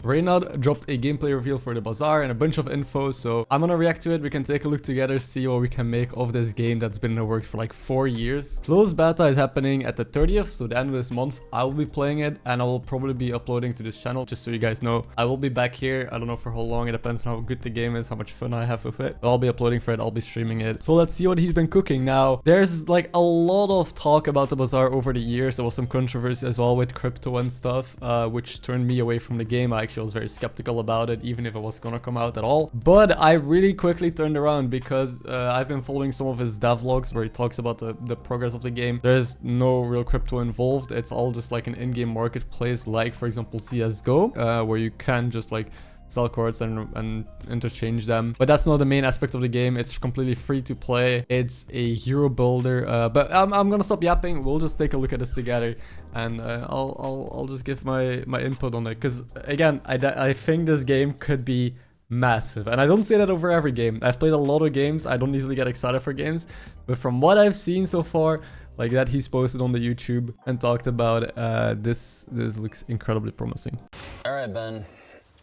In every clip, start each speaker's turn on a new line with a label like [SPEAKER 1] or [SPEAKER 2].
[SPEAKER 1] Reynad dropped a gameplay reveal for the Bazaar and a bunch of info, so I'm gonna react to it. We can take a look together, see what we can make of this game that's been in the works for like 4 years. Closed beta is happening at the 30th, so the end of this month I will be playing it, and I will probably be uploading to this channel, just so you guys know. I will be back here. I don't know for how long, it depends on how good the game is, how much fun I have with it. I'll be uploading for it, I'll be streaming it. So let's see what he's been cooking. Now, there's like a lot of talk about the Bazaar over the years. There was some controversy as well with crypto and stuff, which turned me away from the game. I actually was very skeptical about it, even if it was gonna come out at all. But I really quickly turned around because I've been following some of his devlogs where he talks about the progress of the game. There's no real crypto involved. It's all just like an in-game marketplace, like for example CSGO, where you can just like sell cards and interchange them, but that's not the main aspect of the game. It's completely free to play. It's a hero builder, but I'm gonna stop yapping. We'll just take a look at this together, and I'll just give my input on it, because again, I think this game could be massive, and I don't say that over every game. I've played a lot of games. I don't easily get excited for games, but from what I've seen so far, like that he's posted on the YouTube and talked about, this looks incredibly promising.
[SPEAKER 2] All right, Ben.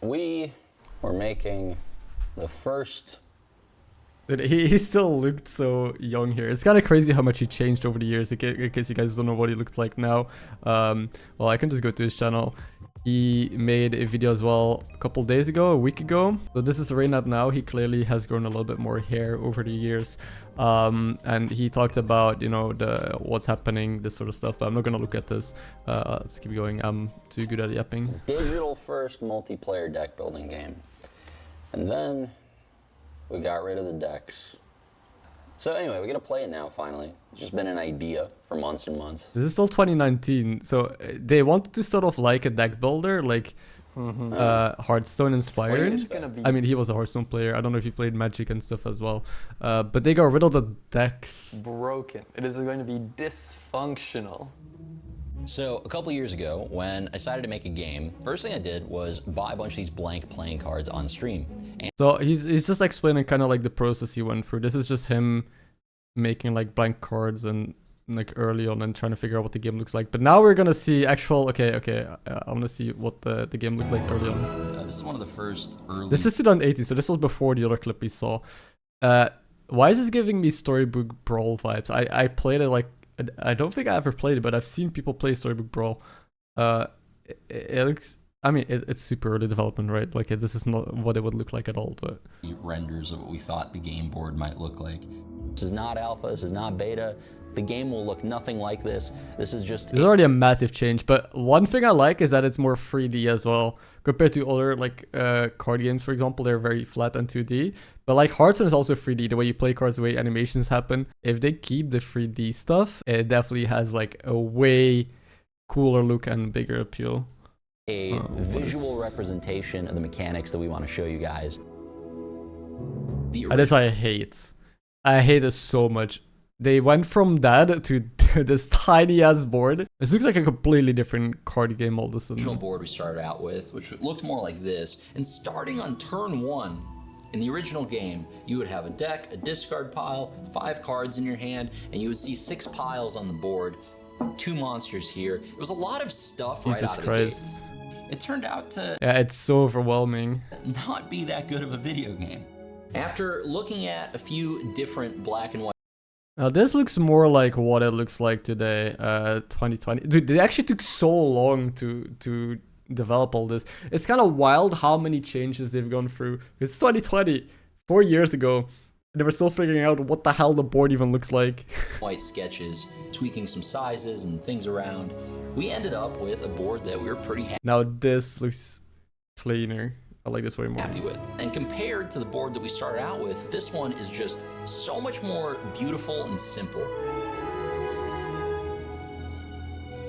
[SPEAKER 2] We were making the first...
[SPEAKER 1] Dude, he still looked so young here. It's kind of crazy how much he changed over the years, in case you guys don't know what he looks like now. Well, I can just go to his channel. He made a video as well a couple days ago, a week ago. So this is Reynad now. He clearly has grown a little bit more hair over the years. And he talked about, you know, what's happening, this sort of stuff, but I'm not gonna look at this. Let's keep going. I'm too good at yapping.
[SPEAKER 2] Digital first multiplayer deck building game. And then we got rid of the decks. So anyway, we're gonna play it now finally. It's just been an idea for months and months.
[SPEAKER 1] This is still 2019, so they wanted to start off like a deck builder, like Hearthstone inspired. I mean, he was a Hearthstone player. I don't know if he played Magic and stuff as well, but they got rid of the decks.
[SPEAKER 3] Broken. It is going to be dysfunctional.
[SPEAKER 2] So a couple years ago, when I decided to make a game, first thing I did was buy a bunch of these blank playing cards on stream. And
[SPEAKER 1] so he's just explaining kind of like the process he went through. This is just him making like blank cards and like early on and trying to figure out what the game looks like. But now we're gonna see actual... Okay, I want to see what the game looked like early on.
[SPEAKER 2] This is one of the first early...
[SPEAKER 1] This is 2018, so this was before the other clip we saw. Why is this giving me Storybook Brawl vibes? I played it like... I don't think I ever played it, but I've seen people play Storybook Brawl. It looks... I mean, it's super early development, right? Like, this is not what it would look like at all, but...
[SPEAKER 2] Renders of what we thought the game board might look like. This is not alpha, this is not beta. The game will look nothing like this. This is just...
[SPEAKER 1] There's already a massive change, but one thing I like is that it's more 3D as well. Compared to other, like, card games, for example, they're very flat and 2D. But, like, Hearthstone is also 3D. The way you play cards, the way animations happen. If they keep the 3D stuff, it definitely has, like, a way cooler look and bigger appeal.
[SPEAKER 2] A visual representation of the mechanics that we want to show you guys.
[SPEAKER 1] This I hate. I hate this so much. They went from that to this tiny ass board. This looks like a completely different card game all of a sudden.
[SPEAKER 2] The original board we started out with, which looked more like this, and starting on turn 1, in the original game, you would have a deck, a discard pile, 5 cards in your hand, and you would see 6 piles on the board, 2 monsters here. It was a lot of stuff right out of the gate. It turned out to...
[SPEAKER 1] Yeah, it's so overwhelming.
[SPEAKER 2] ...not be that good of a video game. After looking at a few different black and white...
[SPEAKER 1] Now this looks more like what it looks like today, 2020. Dude, they actually took so long to develop all this. It's kind of wild how many changes they've gone through. It's 2020, 4 years ago, and they were still figuring out what the hell the board even looks like.
[SPEAKER 2] White sketches, tweaking some sizes and things around. We ended up with a board that we were pretty happy.
[SPEAKER 1] Now this looks cleaner. I like this way more.
[SPEAKER 2] Happy with. And compared to the board that we started out with, this one is just so much more beautiful and simple.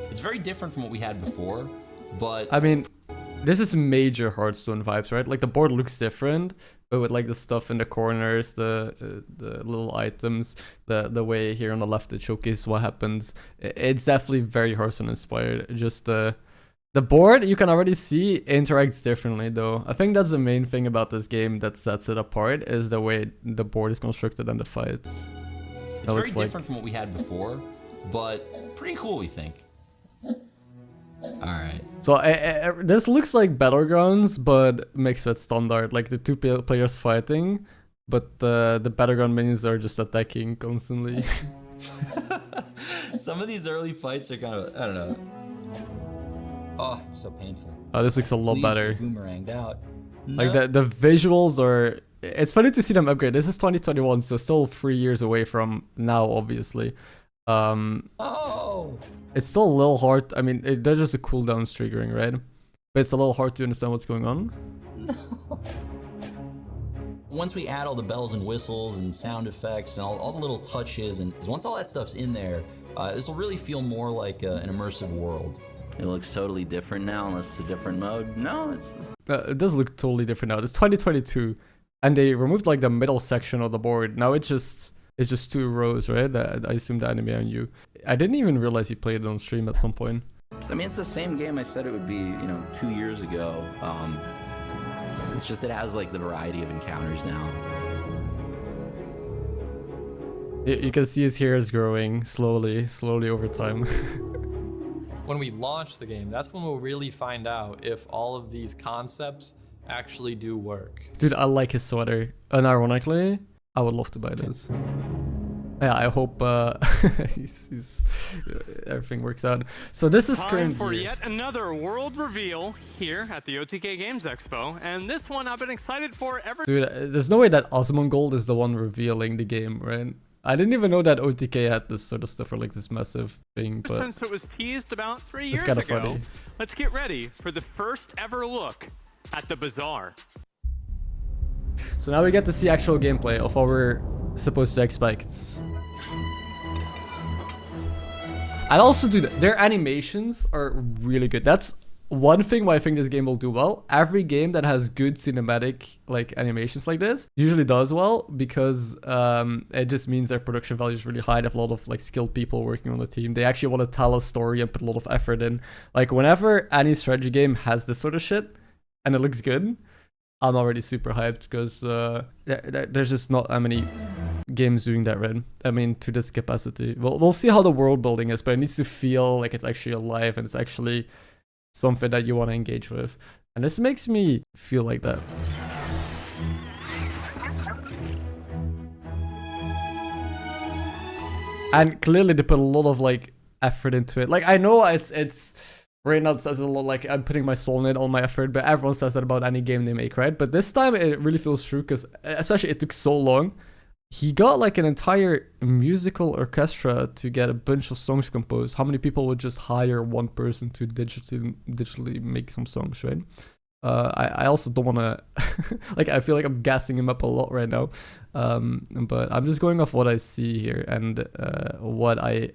[SPEAKER 2] It's very different from what we had before, but...
[SPEAKER 1] I mean, this is major Hearthstone vibes, right? Like the board looks different, but with like the stuff in the corners, the little items, the way here on the left it showcases what happens. It's definitely very Hearthstone inspired. Just the board, you can already see, interacts differently though. I think that's the main thing about this game that sets it apart, is the way the board is constructed and the fights.
[SPEAKER 2] It's very different from what we had before, but pretty cool, we think. Alright.
[SPEAKER 1] So this looks like Battlegrounds, but mixed with Standard. Like the two players fighting, but the Battleground minions are just attacking constantly.
[SPEAKER 2] Some of these early fights are kind of, I don't know. Oh, it's so painful.
[SPEAKER 1] Oh, this looks a lot better.
[SPEAKER 2] Boomeranged out.
[SPEAKER 1] Like the visuals are... It's funny to see them upgrade. This is 2021, so still 3 years away from now, obviously.
[SPEAKER 2] Oh!
[SPEAKER 1] It's still a little hard. I mean, they're just a cooldowns triggering, right? But it's a little hard to understand what's going on.
[SPEAKER 2] No. Once we add all the bells and whistles and sound effects and all the little touches, and once all that stuff's in there, this will really feel more like an immersive world.
[SPEAKER 4] It looks totally different now, unless it's a different mode. No, it's...
[SPEAKER 1] It does look totally different now. It's 2022, and they removed like the middle section of the board. Now it's just 2 rows, right? I assume the anime on you. I didn't even realize you played it on stream at some point.
[SPEAKER 4] I mean, it's the same game I said it would be, 2 years ago. It's just it has like the variety of encounters now.
[SPEAKER 1] You can see his hair is growing slowly over time.
[SPEAKER 5] When we launch the game, that's when we'll really find out if all of these concepts actually do work.
[SPEAKER 1] Dude, I like his sweater. Unironically, I would love to buy this. Yeah, I hope everything works out. So this is
[SPEAKER 6] Time for
[SPEAKER 1] currently
[SPEAKER 6] yet another world reveal here at the OTK Games Expo, and this one I've been excited for ever.
[SPEAKER 1] Dude, there's no way that Osmongold is the one revealing the game, right? I didn't even know that OTK had this sort of stuff for like this massive thing, but
[SPEAKER 6] since it was teased about 3
[SPEAKER 1] it's
[SPEAKER 6] years
[SPEAKER 1] kinda
[SPEAKER 6] ago.
[SPEAKER 1] funny.
[SPEAKER 6] Let's get ready for the first ever look at the Bazaar.
[SPEAKER 1] So now we get to see actual gameplay of what we're supposed to expect. And also, dude, their animations are really good. That's one thing why I think this game will do well. Every game that has good cinematic like animations like this usually does well because it just means their production value is really high. They have a lot of like skilled people working on the team. They actually want to tell a story and put a lot of effort in. Like whenever any strategy game has this sort of shit and it looks good, I'm already super hyped because there's just not that many games doing that, right? I mean, to this capacity. We'll see how the world building is, but it needs to feel like it's actually alive and it's actually something that you want to engage with. And this makes me feel like that. And clearly they put a lot of like effort into it. Like I know it's Reynad says a lot like I'm putting my soul in it, all my effort, but everyone says that about any game they make, right? But this time it really feels true because especially it took so long. He got like an entire musical orchestra to get a bunch of songs composed. How many people would just hire one person to digitally make some songs, right? I also don't want to like I feel like I'm gassing him up a lot right now, but I'm just going off what I see here and what I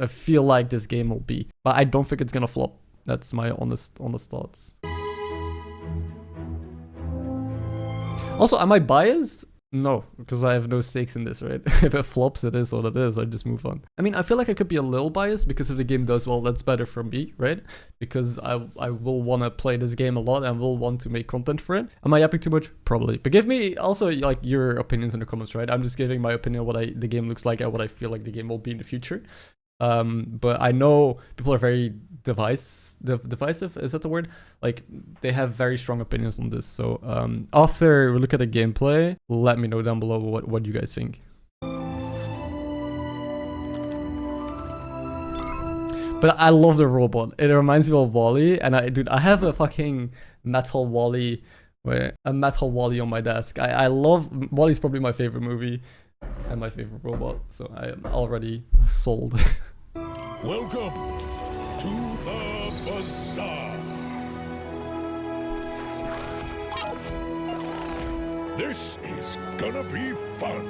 [SPEAKER 1] feel like this game will be, but I don't think it's gonna flop. That's my honest thoughts. Also, am I biased? No, because I have no stakes in this, right? If it flops, it is what it is. I just move on. I mean, I feel like I could be a little biased because if the game does well, that's better for me, right? Because I will want to play this game a lot and will want to make content for it. Am I yapping too much? Probably. But give me also like your opinions in the comments, right? I'm just giving my opinion on what the game looks like and what I feel like the game will be in the future. But I know people are very divisive, is that the word? Like they have very strong opinions on this. So after we look at the gameplay, let me know down below what you guys think. But I love the robot. It reminds me of Wall-E, and I have a fucking metal Wall-E, a metal Wall-E on my desk. I love Wall-E's probably my favorite movie and my favorite robot, so I am already sold.
[SPEAKER 7] Welcome to the Bazaar. This is gonna be fun.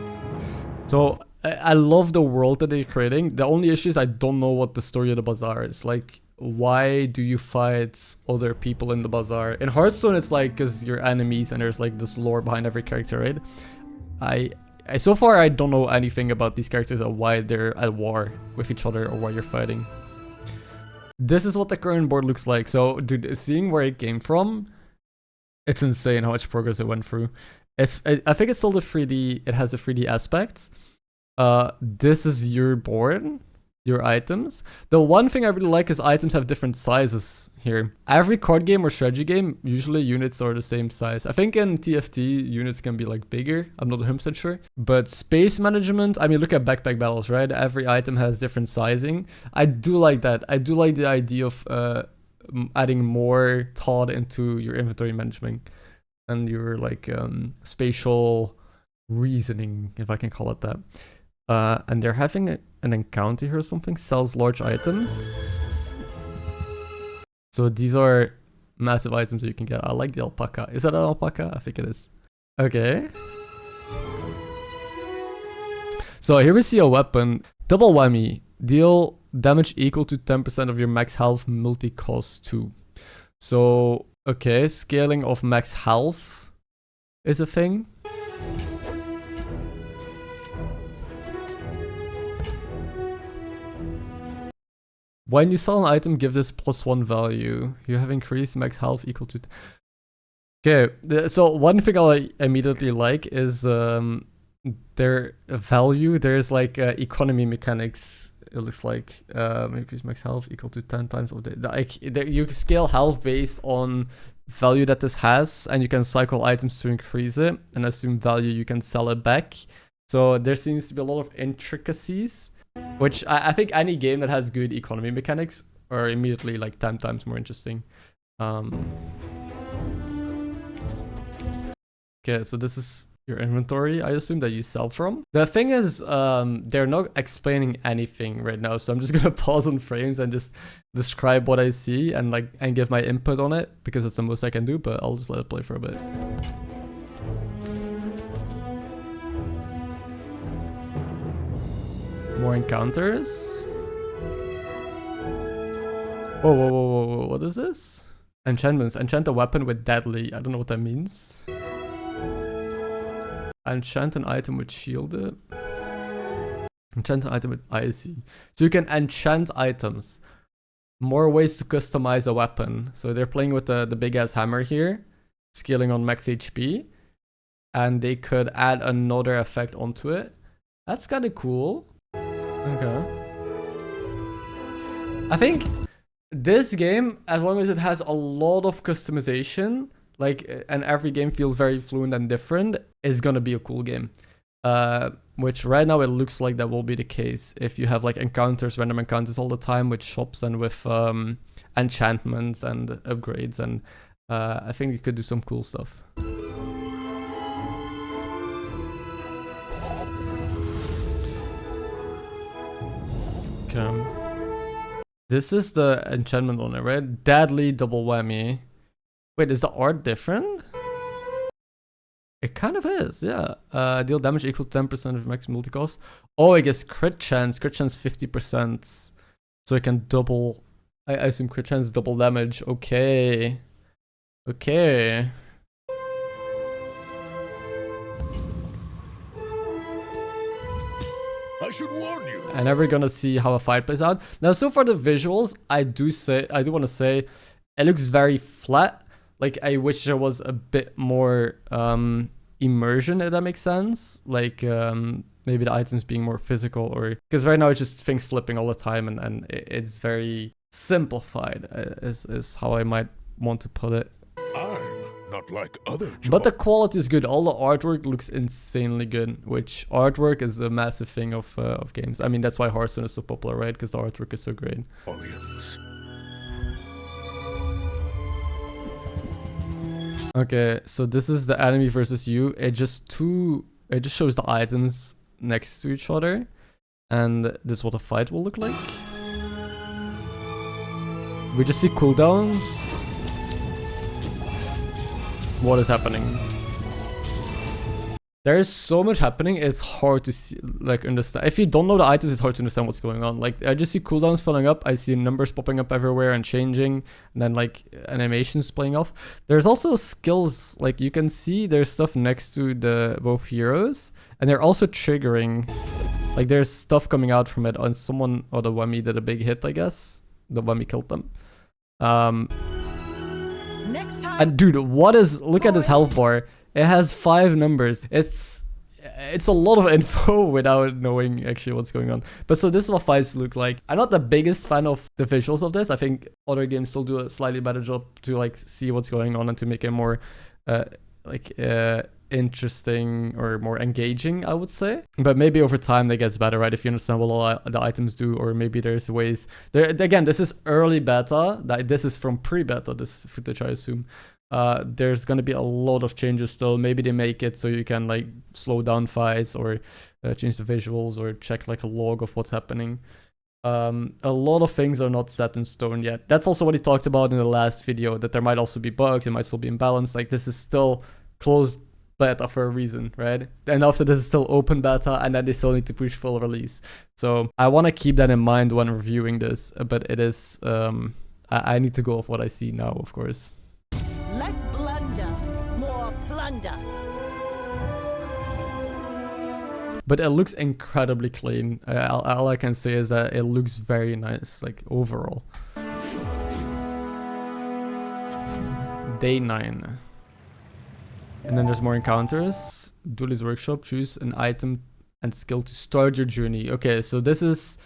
[SPEAKER 1] So I love the world that they're creating. The only issue is I don't know what the story of the Bazaar is. Like, why do you fight other people in the Bazaar? In Hearthstone, it's like because you're enemies and there's like this lore behind every character, right? So far, I don't know anything about these characters or why they're at war with each other or why you're fighting. This is what the current board looks like. So, dude, seeing where it came from, it's insane how much progress it went through. I think it's still the 3D. It has a 3D aspect. This is your board. your items. The one thing I really like is items have different sizes here. Every card game or strategy game, usually units are the same size. I think in TFT, units can be like bigger. I'm not 100% sure. But space management, I mean, look at backpack battles, right? Every item has different sizing. I do like that. I do like the idea of adding more thought into your inventory management and your like spatial reasoning, if I can call it that. And they're having an encounter here or something. Sells large items. So these are massive items that you can get. I like the alpaca. Is that an alpaca? I think it is. Okay. So here we see a weapon. Double whammy. Deal damage equal to 10% of your max health multi-cost 2. So, okay. Scaling of max health is a thing. When you sell an item, give this +1 value. You have increased max health equal to... Okay, so one thing I immediately like is their value. There's like economy mechanics. It looks like increase max health equal to 10 times of the... you scale health based on value that this has, and you can cycle items to increase it, and assume value you can sell it back. So there seems to be a lot of intricacies. Which I think any game that has good economy mechanics are immediately like 10 times more interesting. Okay, so this is your inventory, I assume, that you sell from. The thing is, they're not explaining anything right now, so I'm just gonna pause on frames and just describe what I see and give my input on it, because that's the most I can do, but I'll just let it play for a bit. More encounters. Whoa, whoa, whoa, whoa, whoa, what is this? Enchantments. Enchant a weapon with deadly. I don't know what that means. Enchant an item with shielded. Enchant an item with icy. So you can enchant items. More ways to customize a weapon. So they're playing with the big ass hammer here. Scaling on max HP. And they could add another effect onto it. That's kind of cool. Okay. I think this game, as long as it has a lot of customization, and every game feels very fluent and different, is gonna be a cool game. Which right now it looks like that will be the case if you have like encounters, random encounters all the time with shops and with enchantments and upgrades, and I think you could do some cool stuff. Okay. This is the enchantment on it, right? Deadly double whammy. Wait, is the art different? It kind of is, yeah. Deal damage equal to 10% of max multi-cost. Oh, I guess crit chance. Crit chance 50%. So it can double... I assume crit chance double damage. Okay. Okay.
[SPEAKER 7] I should warn you.
[SPEAKER 1] And now we're gonna see how a fight plays out. Now, so far the visuals, I do want to say, it looks very flat. Like, I wish there was a bit more immersion, if that makes sense. Like, maybe the items being more physical, or because right now it's just things flipping all the time, and it's very simplified, is how I might want to put it.
[SPEAKER 7] I'm not like other.
[SPEAKER 1] But the quality is good. All the artwork looks insanely good, which artwork is a massive thing of games. I mean, that's why Hearthstone is so popular, right? Because the artwork is so great.
[SPEAKER 7] Audience.
[SPEAKER 1] Okay, so this is the enemy versus you. It just shows the items next to each other, and this is what a fight will look like. We just see cooldowns. What is happening? There is so much happening, it's hard to see, understand. If you don't know the items, it's hard to understand what's going on. Like, I just see cooldowns filling up, I see numbers popping up everywhere and changing, and then animations playing off. There's also skills, you can see there's stuff next to the both heroes, and they're also triggering. There's stuff coming out from it, and someone, or the Whammy did a big hit, I guess. The Whammy killed them. Next time. And dude, look at this health bar. It has 5 numbers. it's a lot of info without knowing actually what's going on. But so this is what fights look like. I'm not the biggest fan of the visuals of this. I think other games still do a slightly better job to like see what's going on and to make it more interesting or more engaging, I would say. But maybe over time that gets better, right? If you understand what all the items do, or maybe there's ways there. Again, this is early beta. This is from pre-beta, this footage, I assume. There's gonna be a lot of changes still. Maybe they make it so you can like slow down fights, or change the visuals, or check like a log of what's happening. A lot of things are not set in stone yet. That's also what he talked about in the last video, that there might also be bugs, it might still be imbalanced. Like, this is still closed beta for a reason, right? And after this is still open beta, and then they still need to push full release. So I want to keep that in mind when reviewing this, but it is I need to go off what I see now, of course.
[SPEAKER 8] Less blunder, more plunder.
[SPEAKER 1] But it looks incredibly clean. All I can say is that it looks very nice, like overall. Day 9. And then there's more encounters. Duelist Workshop, choose an item and skill to start your journey. Okay, so this is,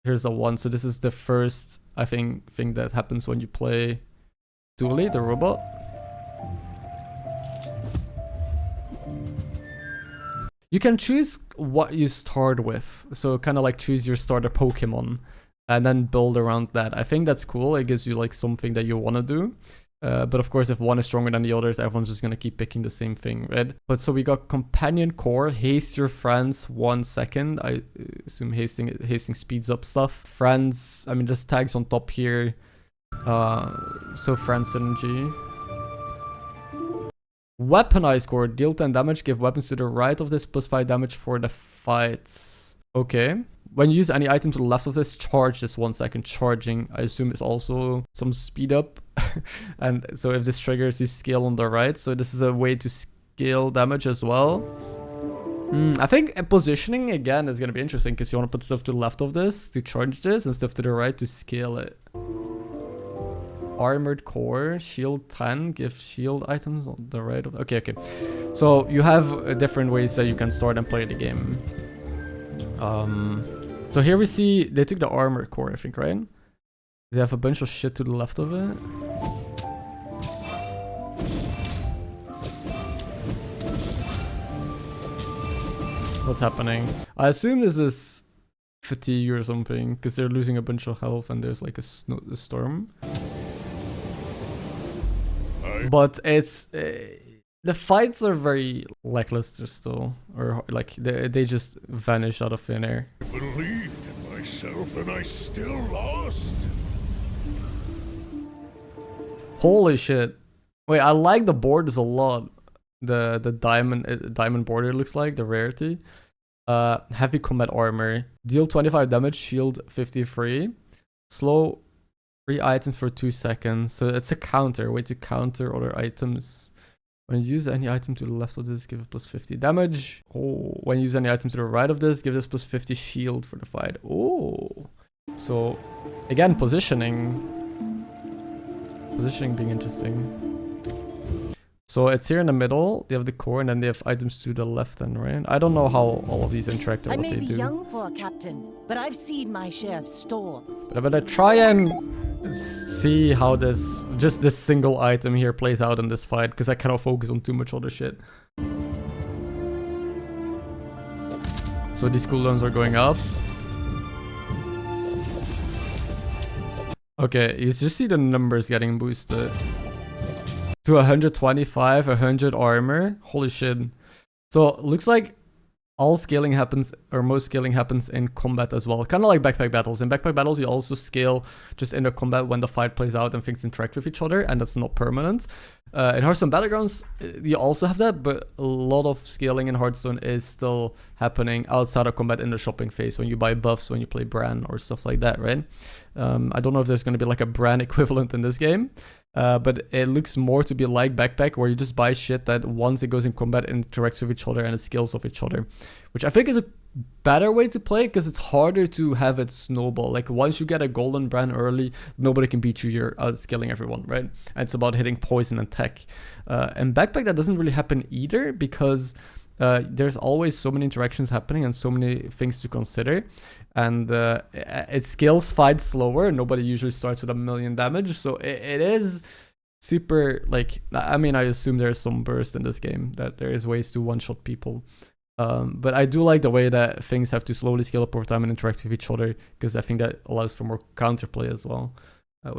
[SPEAKER 1] here's a 1. So this is the first, I think, thing that happens when you play Dooley, the robot. You can choose what you start with. So kind of like choose your starter Pokemon and then build around that. I think that's cool. It gives you like something that you want to do. But of course, if one is stronger than the others, everyone's just going to keep picking the same thing, right? But so we got Companion Core, haste your friends 1 second. I assume hasting speeds up stuff. Friends, I mean, just tags on top here. So friend synergy. Weaponized Core, deal 10 damage, give weapons to the right of this, plus 5 damage for the fights. Okay. When you use any item to the left of this, charge this 1 second. Charging, I assume, is also some speed up. And so if this triggers, you scale on the right. So this is a way to scale damage as well. I think positioning, again, is going to be interesting, because you want to put stuff to the left of this to charge this, and stuff to the right to scale it. Armored Core, shield 10, give shield items on the right of... Okay. So you have different ways that you can start and play the game. So here we see they took the Armored Core, I think, right? They have a bunch of shit to the left of it. What's happening? I assume this is fatigue or something, because they're losing a bunch of health and there's like a storm. But it's... the fights are very lackluster still, or like they just vanish out of thin air.
[SPEAKER 7] I believed in myself and I still lost.
[SPEAKER 1] Holy shit. Wait, I like the borders a lot. The diamond border looks like, the rarity. Heavy combat armor. Deal 25 damage, shield 53. Slow 3 items for 2 seconds. So it's a counter, way to counter other items. When you use any item to the left of this, give it plus 50 damage. Oh, when you use any item to the right of this, give this plus 50 shield for the fight. Oh. So, again, positioning. Positioning being interesting. So it's here in the middle. They have the core, and then they have items to the left and right. I don't know how all of these interact or what they do.
[SPEAKER 8] I may be young for a captain, but I've seen my share of storms.
[SPEAKER 1] But I'm gonna try and see how this single item here plays out in this fight, because I cannot focus on too much other shit. So these cooldowns are going up. Okay, you just see the numbers getting boosted. To 125, 100 armor. Holy shit. So looks like all scaling happens, or most scaling happens in combat as well. Kind of like backpack battles. In backpack battles, you also scale just in the combat when the fight plays out and things interact with each other, and that's not permanent. In Hearthstone Battlegrounds, you also have that, but a lot of scaling in Hearthstone is still happening outside of combat in the shopping phase, when you buy buffs, when you play Bran or stuff like that, right? I don't know if there's going to be like a Bran equivalent in this game. But it looks more to be like Backpack, where you just buy shit that once it goes in combat, it interacts with each other and it scales off each other. Which I think is a better way to play, because it's harder to have it snowball. Like, once you get a golden brand early, nobody can beat you. You're outscaling everyone, right? And it's about hitting poison and tech. And Backpack, that doesn't really happen either, because there's always so many interactions happening and so many things to consider. And it scales fight slower. Nobody usually starts with 1,000,000 damage. So it is super, like, I mean, I assume there's some burst in this game, that there is ways to one-shot people. But I do like the way that things have to slowly scale up over time and interact with each other, because I think that allows for more counterplay as well.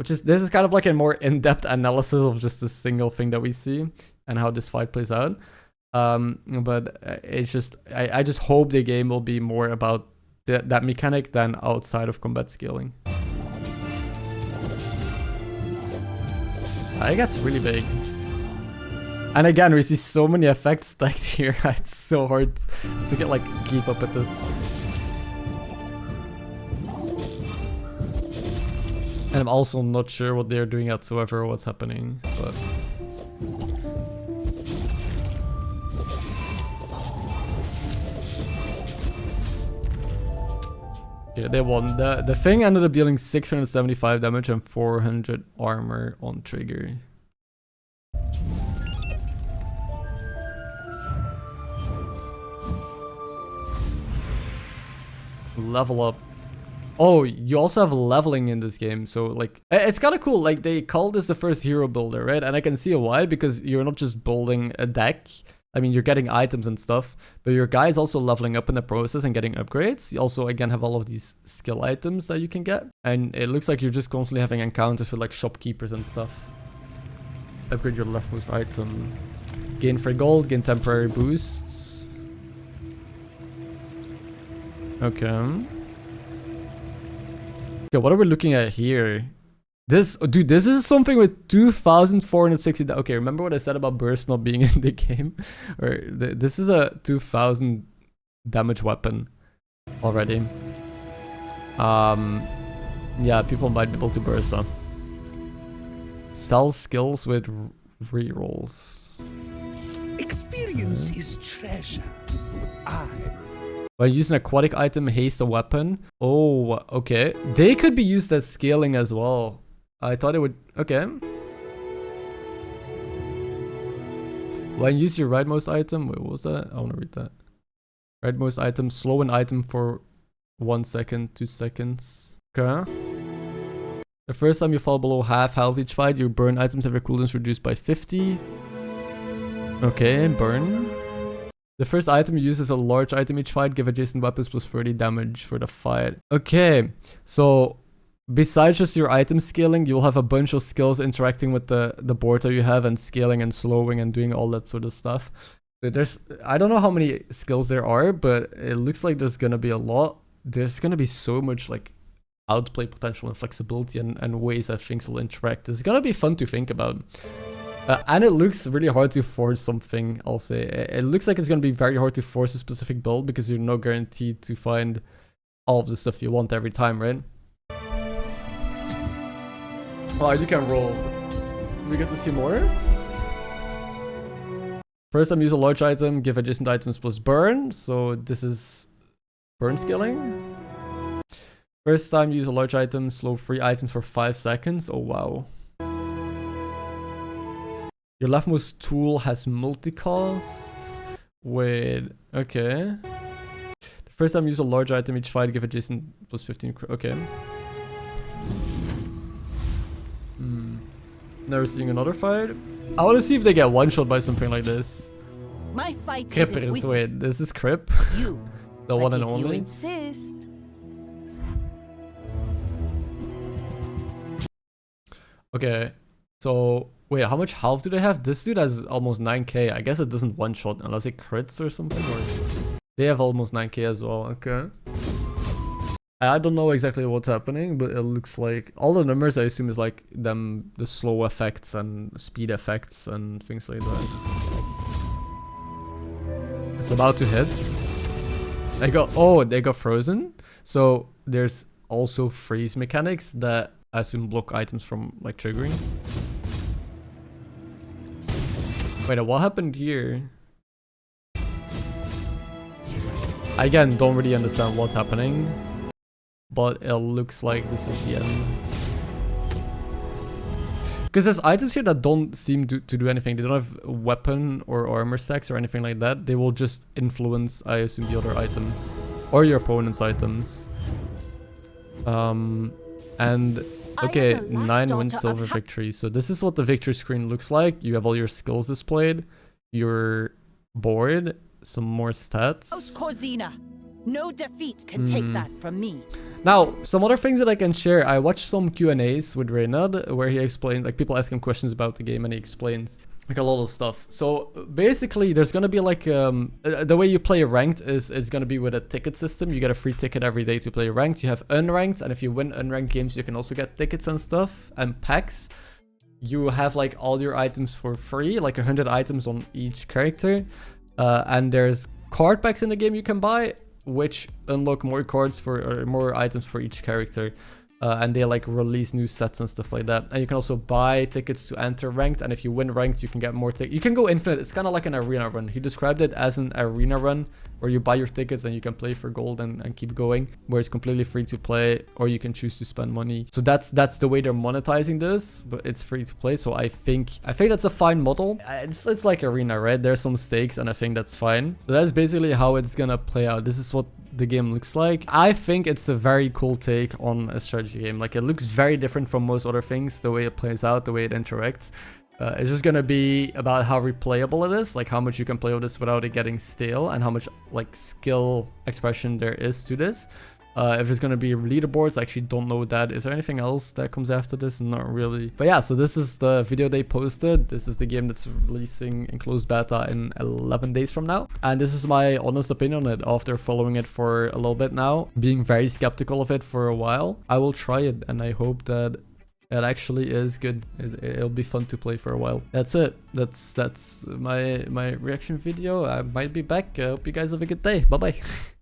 [SPEAKER 1] This is kind of like a more in-depth analysis of just a single thing that we see and how this fight plays out. But it's just, I just hope the game will be more about that mechanic than outside of combat scaling. It gets really big. And again, we see so many effects stacked here. It's so hard to get, like, keep up with this. And I'm also not sure what they're doing whatsoever or what's happening, but... Yeah, they won. The thing ended up dealing 675 damage and 400 armor on trigger. Level up. Oh, you also have leveling in this game, so like it's kind of cool. Like, they call this the first hero builder, right? And I can see why, because you're not just building a deck. I mean, you're getting items and stuff, but your guy is also leveling up in the process and getting upgrades. You also, again, have all of these skill items that you can get. And it looks like you're just constantly having encounters with, like, shopkeepers and stuff. Upgrade your leftmost item. Gain free gold, gain temporary boosts. Okay. Okay, what are we looking at here? Dude, this is something with 2,460. Okay, remember what I said about burst not being in the game? Or this is a 2,000 damage weapon already. Yeah, people might be able to burst them. Sell skills with rerolls.
[SPEAKER 7] Experience is treasure.
[SPEAKER 1] By using aquatic item, haste a weapon. Oh, okay. They could be used as scaling as well. I thought it would... Okay. When use your rightmost item... Wait, what was that? I want to read that. Rightmost item, slow an item for 1 second, 2 seconds. Okay. The first time you fall below half health each fight, your burn items have their cooldowns reduced by 50. Okay, burn. The first item you use is a large item each fight. Give adjacent weapons plus 30 damage for the fight. Okay, so... Besides just your item scaling, you'll have a bunch of skills interacting with the board that you have, and scaling and slowing and doing all that sort of stuff. But I don't know how many skills there are, but it looks like there's gonna be a lot. There's gonna be so much, like, outplay potential and flexibility and ways that things will interact. It's gonna be fun to think about. And it looks really hard to force something, I'll say. It looks like it's gonna be very hard to force a specific build, because you're not guaranteed to find all of the stuff you want every time, right? Oh, you can roll. We get to see more? First time use a large item, give adjacent items plus burn. So this is burn scaling. First time use a large item, slow 3 items for 5 seconds. Oh wow. Your leftmost tool has multi-costs with... Okay. The first time use a large item each fight, give adjacent plus 15... Okay. Never seeing another fight. I want to see if they get one-shot by something like this.
[SPEAKER 8] My fight
[SPEAKER 1] Crip
[SPEAKER 8] isn't with
[SPEAKER 1] wait, this is Crip?
[SPEAKER 8] you.
[SPEAKER 1] The one and
[SPEAKER 8] But if you
[SPEAKER 1] only?
[SPEAKER 8] insist.
[SPEAKER 1] Okay, so wait, how much health do they have? This dude has almost 9k. I guess it doesn't one-shot unless it crits or something. Or they have almost 9k as well. Okay. I don't know exactly what's happening, but it looks like all the numbers I assume is like the slow effects and speed effects and things like that. It's about to hit. They got frozen. So there's also freeze mechanics that I assume block items from like triggering. Wait, what happened here? I again don't really understand what's happening. But it looks like this is the end. Because there's items here that don't seem to do anything. They don't have weapon or armor stacks or anything like that. They will just influence, I assume, the other items or your opponent's items. And okay, 9 win silver victory. So this is what the victory screen looks like. You have all your skills displayed, your board, some more stats.
[SPEAKER 8] Corzina. No defeat can take that from me.
[SPEAKER 1] Now, some other things that I can share. I watched some Q&As with Reynad where he explained, like, people ask him questions about the game and he explains like a lot of stuff. So basically there's gonna be like the way you play ranked is gonna be with a ticket system. You get a free ticket every day to play ranked. You have unranked, and if you win unranked games you can also get tickets and stuff and packs. You have like all your items for free, like 100 items on each character, and there's card packs in the game you can buy, which unlock more cards for or more items for each character. And they like release new sets and stuff like that. And you can also buy tickets to enter ranked, and if you win ranked you can get more tickets. You can go infinite. It's kind of like an arena run. He described it as an arena run where you buy your tickets and you can play for gold and keep going, where it's completely free to play, or you can choose to spend money. So that's the way they're monetizing this, but it's free to play. So I think that's a fine model. It's like arena, right? There's some stakes and I think that's fine. So that's basically how it's gonna play out. This is what the game looks like. I think it's a very cool take on a strategy game. Like, it looks very different from most other things, the way it plays out, the way it interacts. It's just gonna be about how replayable it is, like how much you can play with this without it getting stale, and how much like skill expression there is to this. If it's gonna be leaderboards, I actually don't know that. Is there anything else that comes after this? Not really. But yeah, so this is the video they posted. This is the game that's releasing in closed beta in 11 days from now. And this is my honest opinion on it after following it for a little bit now, being very skeptical of it for a while. I will try it and I hope that it actually is good. It'll be fun to play for a while. That's it. That's my reaction video. I might be back. I hope you guys have a good day. Bye bye.